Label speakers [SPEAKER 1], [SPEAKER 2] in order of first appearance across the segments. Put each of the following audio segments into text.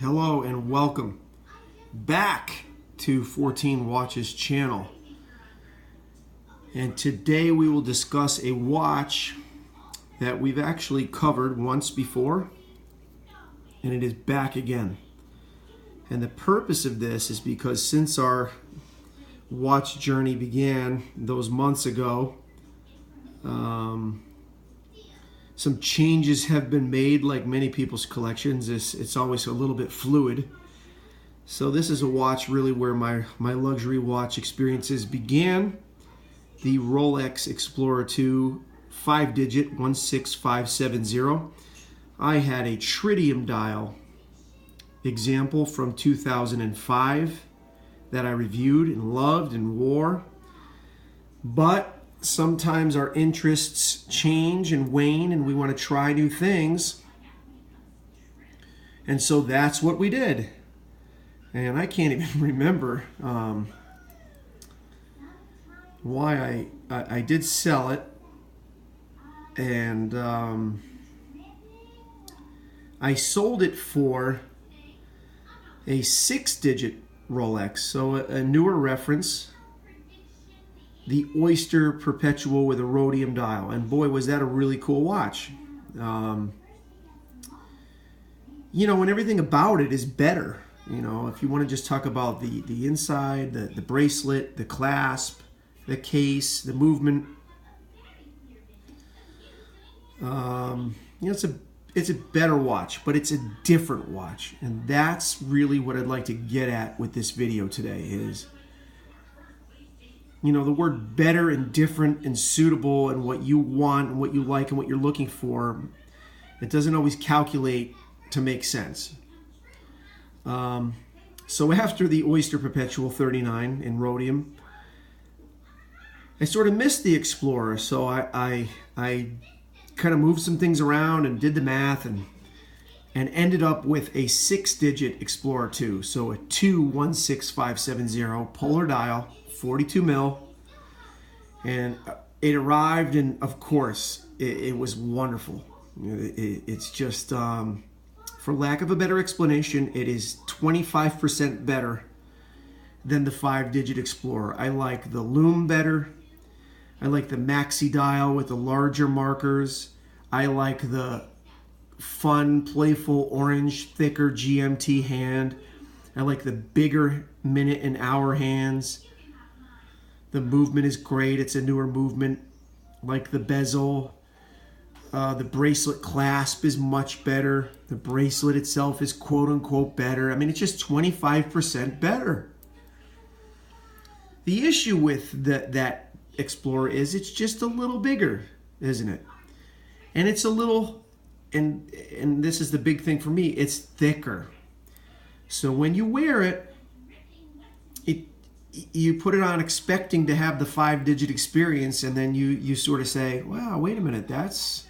[SPEAKER 1] Hello and welcome back to 14 Watches channel. And today we will discuss a watch that we've actually covered once before, and it is back again. And the purpose of this is because since our watch journey began those months ago, some changes have been made. Like many people's collections, it's always a little bit fluid. So this is a watch really where my luxury watch experiences began. The Rolex Explorer II 5-digit 16570. I had a Tritium dial example from 2005 that I reviewed and loved and wore. But sometimes our interests change and wane and we want to try new things. And so that's what we did. And I can't even remember why I did sell it. And I sold it for a 6-digit Rolex. So a newer reference. The Oyster Perpetual with a rhodium dial, and boy, was that a really cool watch. And everything about it is better. If you want to just talk about the inside, the bracelet, the clasp, the case, the movement, it's a better watch, but it's a different watch, and that's really what I'd like to get at with this video today. Is the word better and different and suitable and what you want and what you like and what you're looking for, it doesn't always calculate to make sense. So after the Oyster Perpetual 39 in rhodium, I sort of missed the Explorer. So I kind of moved some things around and did the math and ended up with a 6-digit Explorer II. So a 216570 polar dial, 42 mil, and it arrived, and of course it was wonderful. It's just, for lack of a better explanation, it is 25% better than the 5-digit Explorer. I like the lume better. I like the maxi dial with the larger markers. I like the fun, playful, orange, thicker GMT hand. I like the bigger minute and hour hands. The movement is great. It's a newer movement. Like the bezel. The bracelet clasp is much better. The bracelet itself is quote unquote better. I mean, it's just 25% better. The issue with that Explorer is it's just a little bigger, isn't it? And it's a little, and this is the big thing for me, it's thicker. So when you wear it, you put it on expecting to have the 5-digit experience, and then you sort of say, wow, wait a minute, that's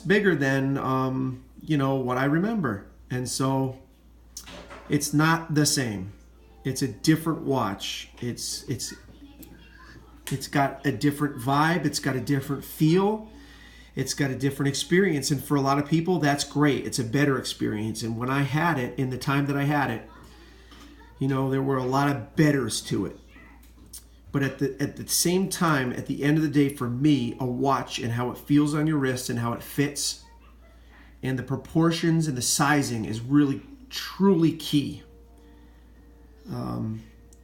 [SPEAKER 1] bigger than what I remember. And so it's not the same. It's a different watch. It's got a different vibe, it's got a different feel, it's got a different experience, and for a lot of people that's great. It's a better experience. And when I had it, in the time that I had it, there were a lot of betters to it. But at the same time, at the end of the day, for me, a watch and how it feels on your wrist and how it fits and the proportions and the sizing is really, truly key.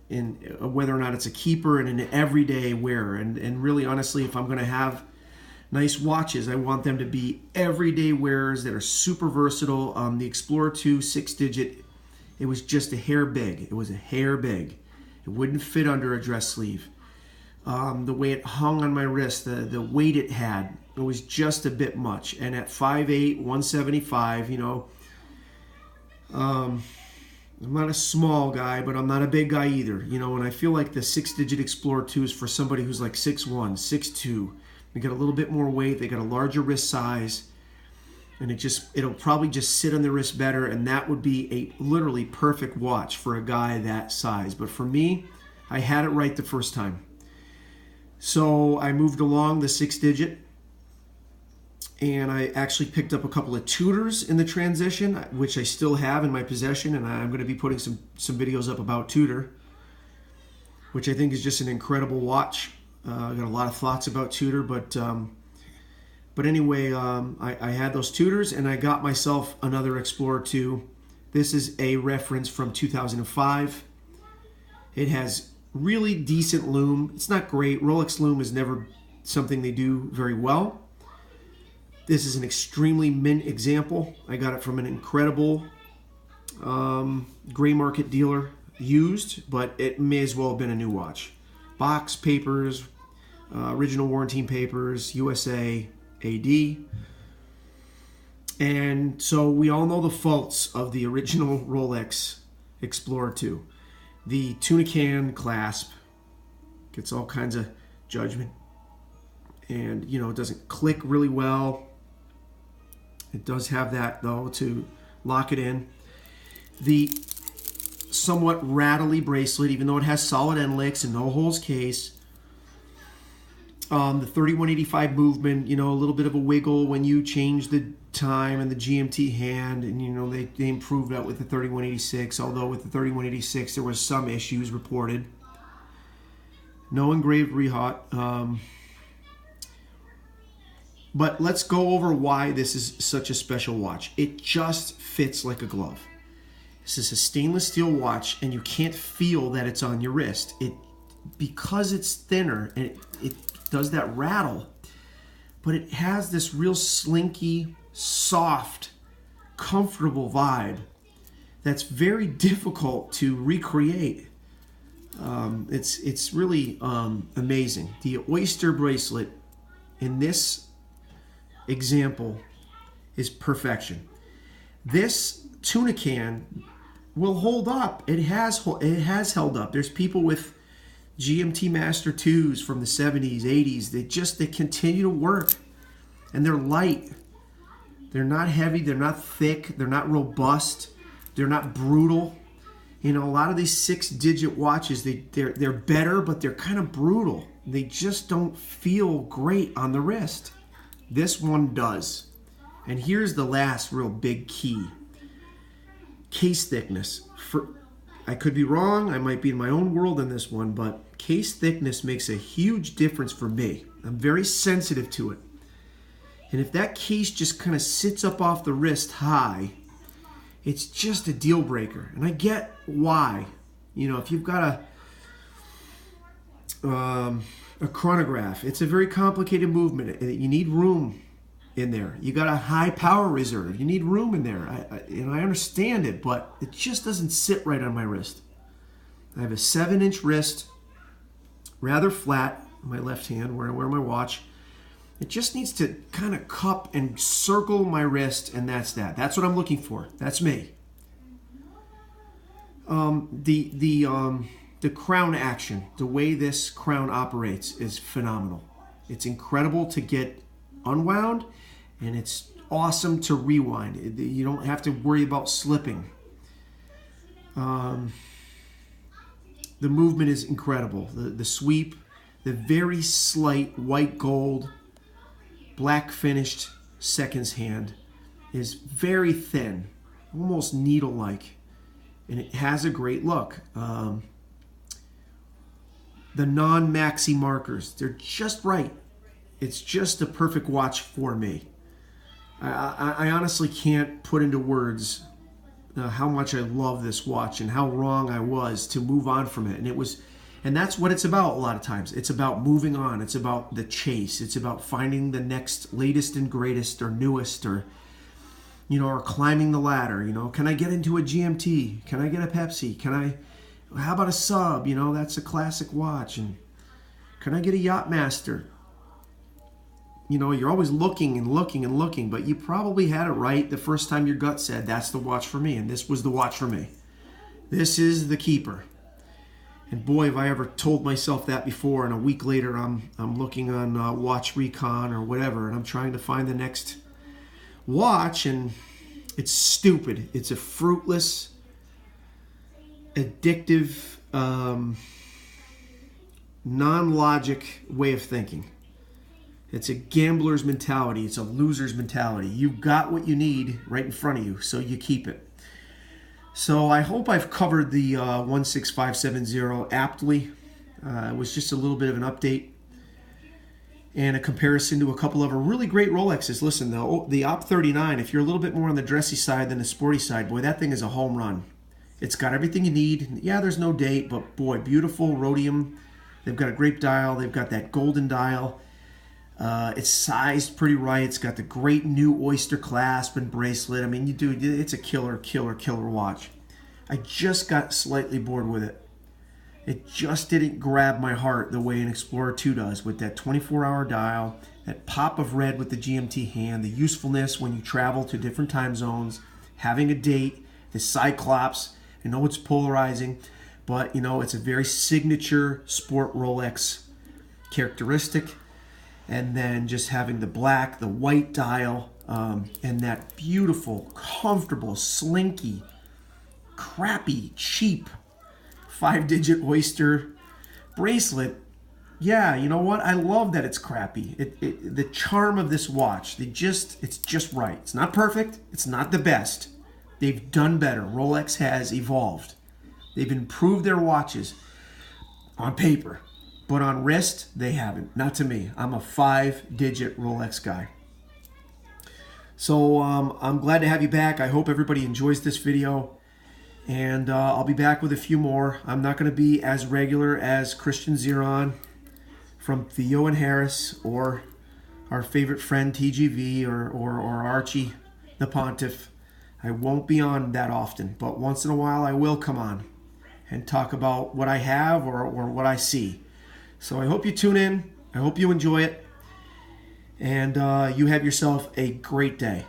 [SPEAKER 1] In whether or not it's a keeper and an everyday wearer. And really, honestly, if I'm going to have nice watches, I want them to be everyday wearers that are super versatile. The Explorer II 6-digit, it was just a hair big. It was a hair big. It wouldn't fit under a dress sleeve. The way it hung on my wrist, the weight it had, it was just a bit much. And at 5'8", 175, I'm not a small guy, but I'm not a big guy either. And I feel like the 6-digit Explorer II is for somebody who's like 6'1", 6'2". They got a little bit more weight. They got a larger wrist size. And it'll probably just sit on the wrist better, and that would be a literally perfect watch for a guy that size. But for me, I had it right the first time. So I moved along the 6-digit, And I actually picked up a couple of Tudors in the transition, which I still have in my possession, and I'm going to be putting some videos up about Tudor, which I think is just an incredible watch. I got a lot of thoughts about Tudor, but anyway, I had those Tudors, and I got myself another Explorer II. This is a reference from 2005. It has really decent lume. It's not great. Rolex lume is never something they do very well. This is an extremely mint example. I got it from an incredible gray market dealer, used, but it may as well have been a new watch. Box papers, original warranty papers, USA, AD. And so we all know the faults of the original Rolex Explorer II. The tuna can clasp gets all kinds of judgment. And, you know, it doesn't click really well. It does have that, though, to lock it in. The somewhat rattly bracelet, even though it has solid end licks and no holes case. The 3185 movement, you know, a little bit of a wiggle when you change the time and the GMT hand, and you know they improved that with the 3186, although with the 3186 there was some issues reported. No engraved rehaut. But let's go over why this is such a special watch. It just fits like a glove. This is a stainless steel watch, and you can't feel that it's on your wrist. Because it's thinner, and it does that rattle, but it has this real slinky, soft, comfortable vibe that's very difficult to recreate. It's really amazing. The oyster bracelet in this example is perfection. This tuna can will hold up. It has held up. There's people with GMT Master 2s from the 70s, 80s. They continue to work, and they're light. They're not heavy. They're not thick. They're not robust. They're not brutal. You know, a lot of these 6-digit watches, they're better, but they're kind of brutal. They just don't feel great on the wrist. This one does. And here's the last real big key. Case thickness. I could be wrong. I might be in my own world in this one, but case thickness makes a huge difference for me. I'm very sensitive to it. And if that case just kind of sits up off the wrist high, it's just a deal breaker. And I get why. You know, if you've got a chronograph, it's a very complicated movement. You need room in there. You got a high power reserve. You need room in there. I understand it, but it just doesn't sit right on my wrist. I have a 7-inch wrist, rather flat on my left hand where I wear my watch. It just needs to kind of cup and circle my wrist, and that's that. That's what I'm looking for. That's me. The crown action, the way this crown operates is phenomenal. It's incredible to get unwound, and it's awesome to rewind. You don't have to worry about slipping. The movement is incredible. The sweep, the very slight white gold, black finished seconds hand is very thin, almost needle-like, and it has a great look. The non-maxi markers, they're just right. It's just a perfect watch for me. I honestly can't put into words how much I love this watch and how wrong I was to move on from it. And that's what it's about a lot of times. It's about moving on. It's about the chase. It's about finding the next latest and greatest or newest, or, you know, or climbing the ladder. You know, can I get into a GMT? Can I get a Pepsi? How about a sub? You know, that's a classic watch. And can I get a Yachtmaster? You know, you're always looking and looking and looking, but you probably had it right the first time your gut said, that's the watch for me, and this was the watch for me. This is the keeper. And boy, have I ever told myself that before, and a week later I'm looking on Watch Recon or whatever, and I'm trying to find the next watch, and it's stupid. It's a fruitless, addictive, non-logic way of thinking. It's a gambler's mentality. It's a loser's mentality. You've got what you need right in front of you, so you keep it. So I hope I've covered the 16570 aptly. It was just a little bit of an update and a comparison to a couple of really great Rolexes. Listen, the Op 39, if you're a little bit more on the dressy side than the sporty side, boy, that thing is a home run. It's got everything you need. Yeah, there's no date, but boy, beautiful rhodium. They've got a great dial. They've got that golden dial. It's sized pretty right. It's got the great new oyster clasp and bracelet. I mean, it's a killer watch. I just got slightly bored with it. It just didn't grab my heart the way an Explorer II does, with that 24-hour dial, that pop of red with the GMT hand, the usefulness when you travel to different time zones, having a date, the Cyclops. I know it's polarizing, but it's a very signature sport Rolex characteristic. And then just having the black, the white dial, and that beautiful, comfortable, slinky, crappy, cheap 5-digit oyster bracelet. Yeah, you know what? I love that it's crappy. The charm of this watch, it's just right. It's not perfect. It's not the best. They've done better. Rolex has evolved. They've improved their watches on paper, but on wrist, they haven't. Not to me. I'm a 5-digit Rolex guy. So I'm glad to have you back. I hope everybody enjoys this video. And I'll be back with a few more. I'm not going to be as regular as Christian Zeron from Theo and Harris, or our favorite friend TGV, or Archie the Pontiff. I won't be on that often, but once in a while I will come on and talk about what I have or what I see. So I hope you tune in. I hope you enjoy it. And you have yourself a great day.